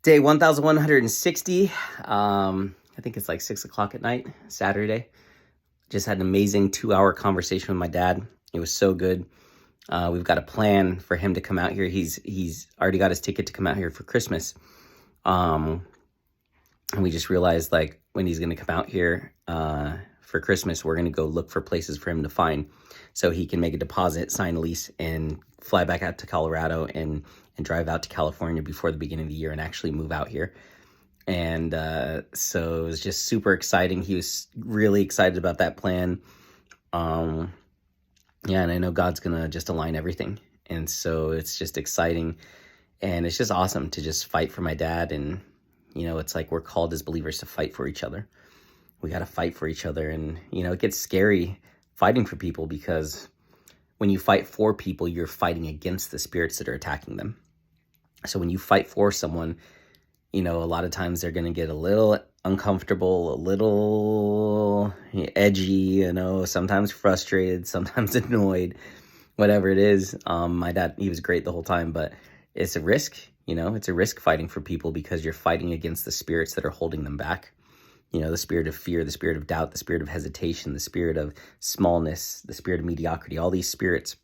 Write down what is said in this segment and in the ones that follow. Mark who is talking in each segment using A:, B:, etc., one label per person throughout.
A: Day 1160. I think it's like 6 o'clock at night, Saturday. Just had an amazing 2-hour conversation with my dad. It was so good. We've got a plan for him to come out here. He's already got his ticket to come out here for Christmas. And we just realized, like, when he's going to come out here for Christmas, we're going to go look for places for him to find so he can make a deposit, sign a lease, and fly back out to Colorado and drive out to California before the beginning of the year and actually move out here. And so it was just super exciting. He was really excited about that plan. Yeah, and I know God's going to just align everything. And so it's just exciting. And it's just awesome to just fight for my dad. And, you know, it's like we're called as believers to fight for each other. We got to fight for each other. And, you know, it gets scary fighting for people because when you fight for people, you're fighting against the spirits that are attacking them. So when you fight for someone, you know, a lot of times they're going to get a little uncomfortable, a little edgy, you know, sometimes frustrated, sometimes annoyed, whatever it is. My dad, he was great the whole time, but it's a risk, you know, it's a risk fighting for people because you're fighting against the spirits that are holding them back. You know, the spirit of fear, the spirit of doubt, the spirit of hesitation, the spirit of smallness, the spirit of mediocrity, all these spirits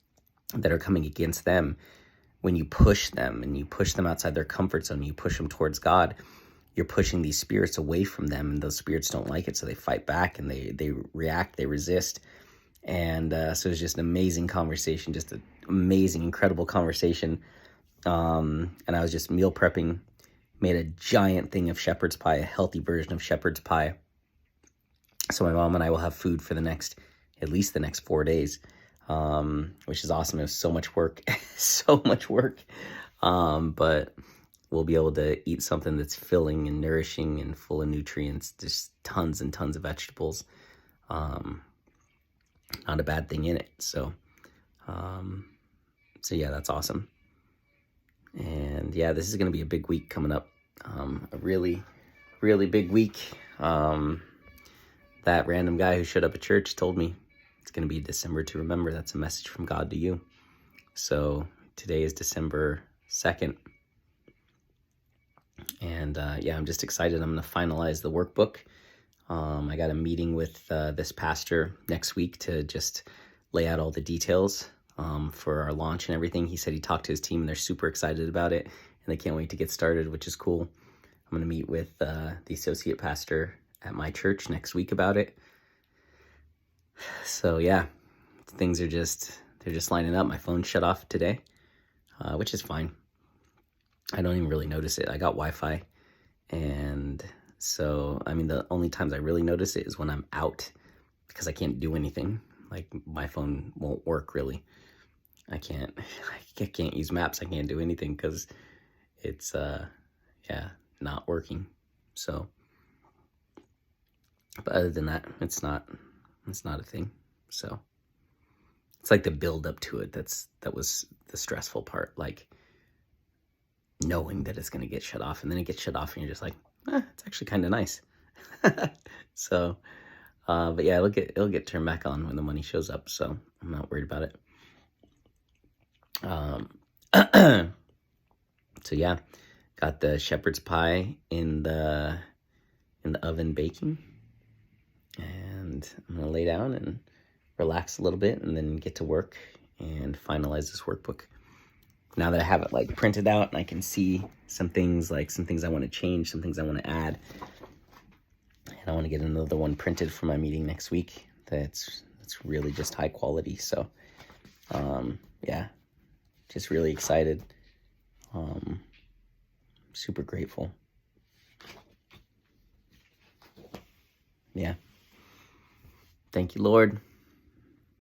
A: that are coming against them. When you push them and you push them outside their comfort zone, you push them towards God, you're pushing these spirits away from them, and those spirits don't like it, so they fight back and they react, they resist. And so it was just an amazing conversation, just an amazing, incredible conversation. And I was just meal prepping, made a giant thing of shepherd's pie, a healthy version of shepherd's pie. So my mom and I will have food for at least the next 4 days. Which is awesome. It was so much work, so much work. But we'll be able to eat something that's filling and nourishing and full of nutrients, just tons and tons of vegetables. Not a bad thing in it. So yeah, that's awesome. And yeah, this is going to be a big week coming up. A really, really big week. That random guy who showed up at church told me, it's going to be December to remember. That's a message from God to you. So today is December 2nd. And yeah, I'm just excited. I'm going to finalize the workbook. I got a meeting with this pastor next week to just lay out all the details for our launch and everything. He said he talked to his team and they're super excited about it. And they can't wait to get started, which is cool. I'm going to meet with the associate pastor at my church next week about it. So yeah, things are they're just lining up. My phone shut off today, which is fine. I don't even really notice it. I got Wi-Fi. And so, I mean, the only times I really notice it is when I'm out because I can't do anything. Like my phone won't work really. I can't use maps. I can't do anything because it's, not working. So, but other than that, it's not a thing. So it's like the build up to it. That was the stressful part. Like knowing that it's going to get shut off, and then it gets shut off and you're just like, it's actually kind of nice. So, but yeah, it'll get turned back on when the money shows up. So I'm not worried about it. So yeah, got the shepherd's pie in the oven baking. And I'm going to lay down and relax a little bit and then get to work and finalize this workbook. Now that I have it like printed out and I can see some things I want to change, some things I want to add. And I want to get another one printed for my meeting next week. That's really just high quality. So, yeah, just really excited. Super grateful. Yeah. Thank you, Lord.